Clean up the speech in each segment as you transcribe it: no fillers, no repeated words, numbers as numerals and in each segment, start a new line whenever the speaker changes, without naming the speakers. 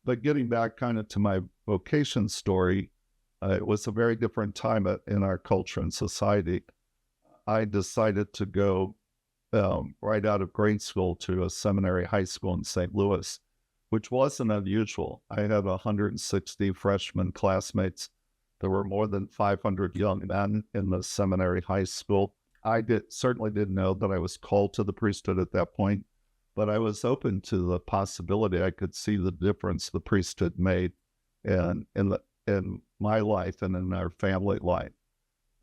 But getting back kind of to my vocation story, it was a very different time in our culture and society. I decided to go right out of grade school to a seminary high school in St. Louis, which wasn't unusual. I had 160 freshman classmates. There were more than 500 young men in the seminary high school. Certainly didn't know that I was called to the priesthood at that point, but I was open to the possibility I could see the difference the priesthood made in my life and in our family life.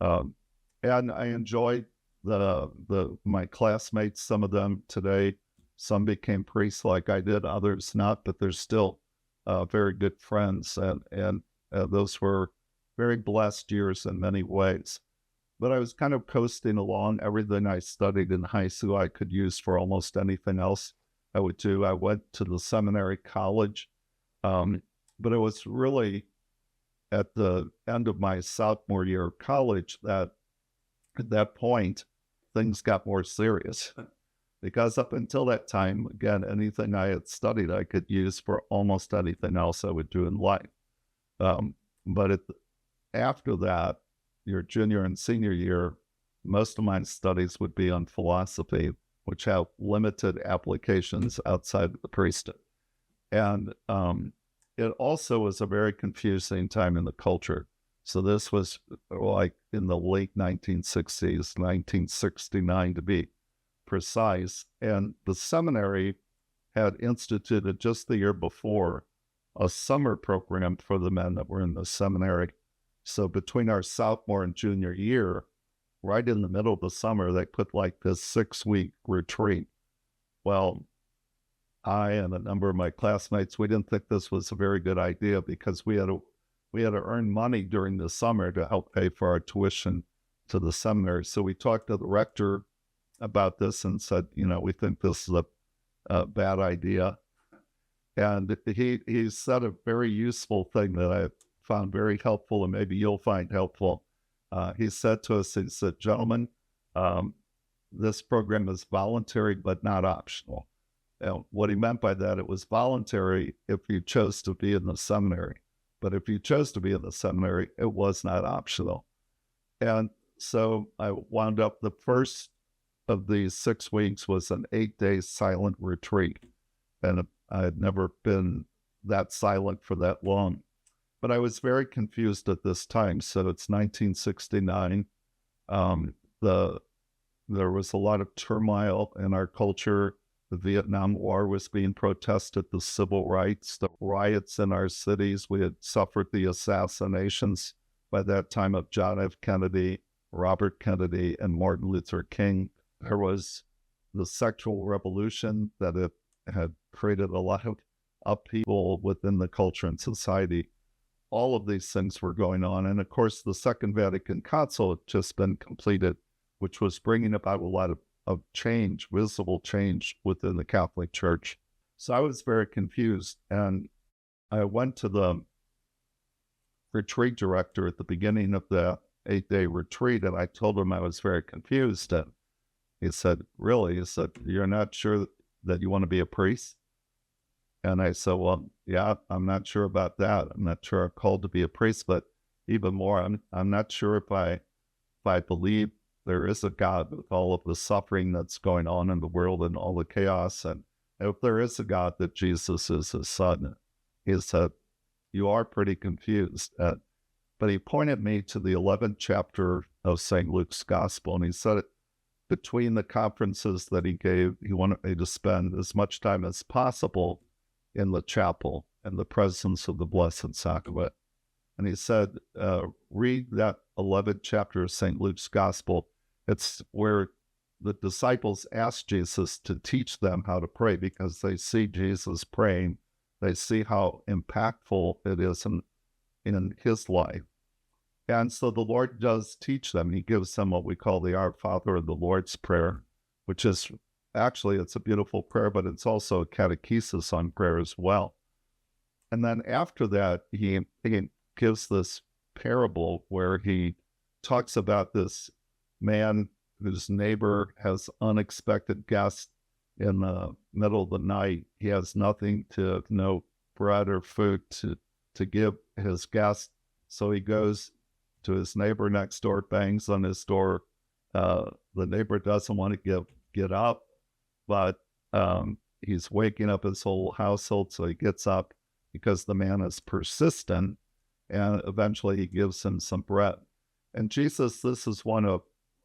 Um, and I enjoyed my classmates. Some of them today, some became priests like I did, others not, but they're still very good friends, and those were very blessed years in many ways. But I was kind of coasting along. Everything I studied in high school I could use for almost anything else I would do. I went to the seminary college, but it was really at the end of my sophomore year of college that at that point, things got more serious. Because up until that time, again, anything I had studied, I could use for almost anything else I would do in life. But after that, your junior and senior year, most of my studies would be on philosophy, which have limited applications outside of the priesthood. And it also was a very confusing time in the culture. So this was like in the late 1960s, 1969 to be precise. And the seminary had instituted just the year before a summer program for the men that were in the seminary. So between our sophomore and junior year, right in the middle of the summer, they put like this 6-week retreat. Well, I and a number of my classmates, we didn't think this was a very good idea because we had to earn money during the summer to help pay for our tuition to the seminary. So we talked to the rector about this and said, we think this is a bad idea. And he said a very useful thing that I found very helpful, and maybe you'll find helpful. He said to us, he said, gentlemen, this program is voluntary but not optional. And what he meant by that, it was voluntary if you chose to be in the seminary. But if you chose to be in the seminary, it was not optional. And so I wound up, the first of these 6 weeks was an 8-day silent retreat. And I had never been that silent for that long. But I was very confused at this time. So it's 1969. There was a lot of turmoil in our culture. The Vietnam War was being protested, the civil rights, the riots in our cities. We had suffered the assassinations by that time of John F. Kennedy, Robert Kennedy, and Martin Luther King. There was the sexual revolution that had created a lot of upheaval within the culture and society. All of these things were going on. And of course, the Second Vatican Council had just been completed, which was bringing about a lot of change, visible change within the Catholic Church. So I was very confused. And I went to the retreat director at the beginning of the 8-day retreat, and I told him I was very confused. And he said, really? He said, you're not sure that you want to be a priest? And I said, well, yeah, I'm not sure about that. I'm not sure I'm called to be a priest, but even more, I'm not sure if I believe there is a God with all of the suffering that's going on in the world and all the chaos. And if there is a God, that Jesus is his son. He said, you are pretty confused. But he pointed me to the 11th chapter of St. Luke's Gospel. And he said, between the conferences that he gave, he wanted me to spend as much time as possible in the chapel in the presence of the Blessed Sacrament. And he said, read that 11th chapter of St. Luke's Gospel. It's where the disciples ask Jesus to teach them how to pray because they see Jesus praying. They see how impactful it is in his life. And so the Lord does teach them. He gives them what we call the Our Father and the Lord's Prayer, which is actually, it's a beautiful prayer, but it's also a catechesis on prayer as well. And then after that, he gives this parable where he talks about this man whose neighbor has unexpected guests in the middle of the night. He has nothing no bread or food to give his guests. So he goes to his neighbor next door, bangs on his door. The neighbor doesn't want to get up, but he's waking up his whole household, so he gets up because the man is persistent, and eventually he gives him some bread. And Jesus, this is one of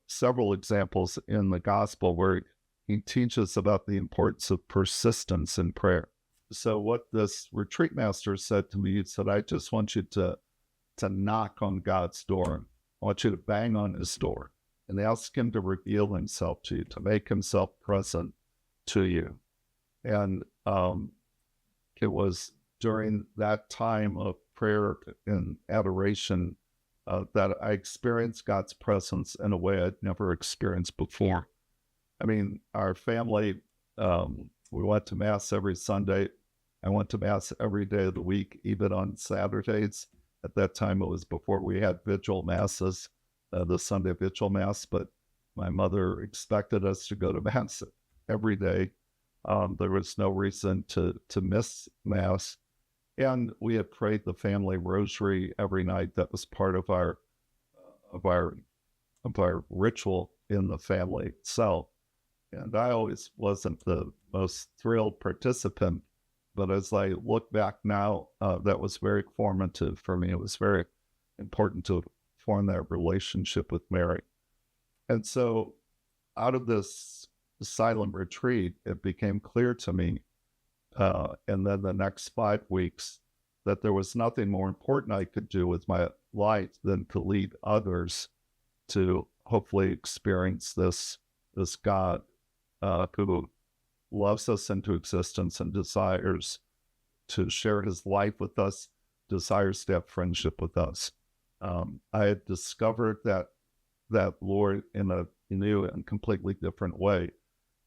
several examples in the gospel where he teaches about the importance of persistence in prayer. So what this retreat master said to me, he said, I just want you to knock on God's door. I want you to bang on his door and ask him to reveal himself to you, to make himself present to you. And it was during that time of prayer and adoration that I experienced God's presence in a way I'd never experienced before. I mean, our family, we went to Mass every Sunday. I went to Mass every day of the week, even on Saturdays. At that time, it was before we had vigil Masses, the Sunday vigil Mass, but my mother expected us to go to Mass every day. There was no reason to miss Mass. And we had prayed the family rosary every night. That was part of our ritual in the family itself. And I always wasn't the most thrilled participant, but as I look back now, that was very formative for me. It was very important to form that relationship with Mary. And so out of this silent retreat, it became clear to me, and then the next 5 weeks, that there was nothing more important I could do with my life than to lead others to hopefully experience this God who loves us into existence and desires to share his life with us, desires to have friendship with us. I had discovered that Lord in a new and completely different way.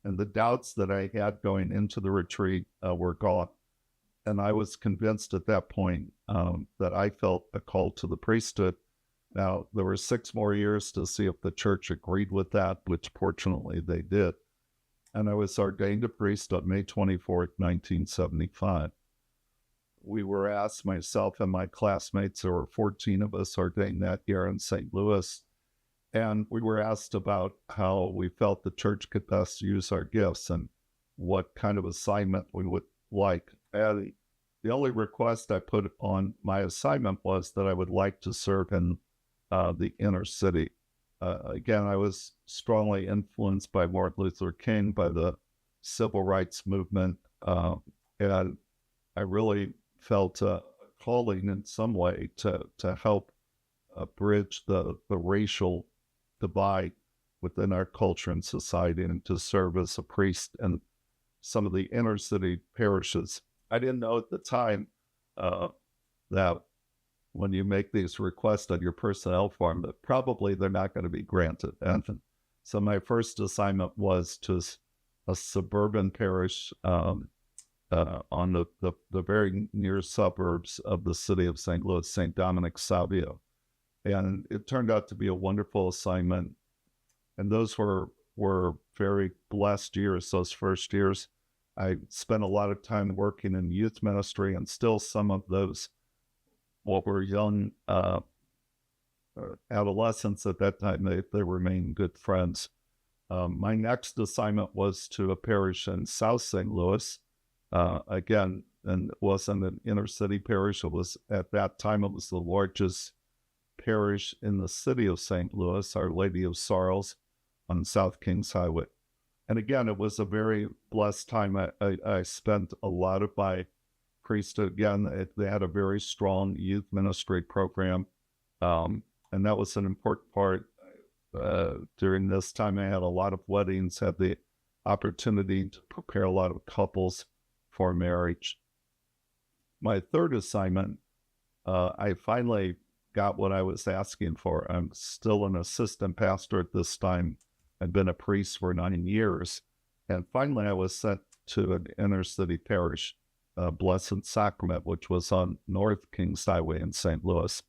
And the doubts that I had going into the retreat were gone. And I was convinced at that point that I felt a call to the priesthood. Now, there were 6 more years to see if the church agreed with that, which fortunately they did. And I was ordained a priest on May 24th, 1975. We were asked, myself and my classmates, there were 14 of us ordained that year in St. Louis, and we were asked about how we felt the church could best use our gifts and what kind of assignment we would like. And the only request I put on my assignment was that I would like to serve in the inner city. Again, I was strongly influenced by Martin Luther King, by the civil rights movement, and I really felt a calling in some way to help bridge the racial divide within our culture and society, and to serve as a priest in some of the inner city parishes. I didn't know at the time that when you make these requests on your personnel form, that probably they're not going to be granted. And so my first assignment was to a suburban parish on the very near suburbs of the city of St. Louis, St. Dominic Savio. And it turned out to be a wonderful assignment. And those were very blessed years, those first years. I spent a lot of time working in youth ministry, and still some of those, what were young adolescents at that time, they remain good friends. My next assignment was to a parish in South St. Louis. Again, and it wasn't an inner city parish. It was, at that time, it was the largest parish in the city of St. Louis, Our Lady of Sorrows on South Kings Highway. And again, it was a very blessed time. I spent a lot of my priesthood. Again, they had a very strong youth ministry program. And that was an important part. During this time, I had a lot of weddings, had the opportunity to prepare a lot of couples for marriage. My third assignment, I finally got what I was asking for. I'm still an assistant pastor at this time. I'd been a priest for 9 years. And finally, I was sent to an inner city parish, Blessed Sacrament, which was on North Kings Highway in St. Louis.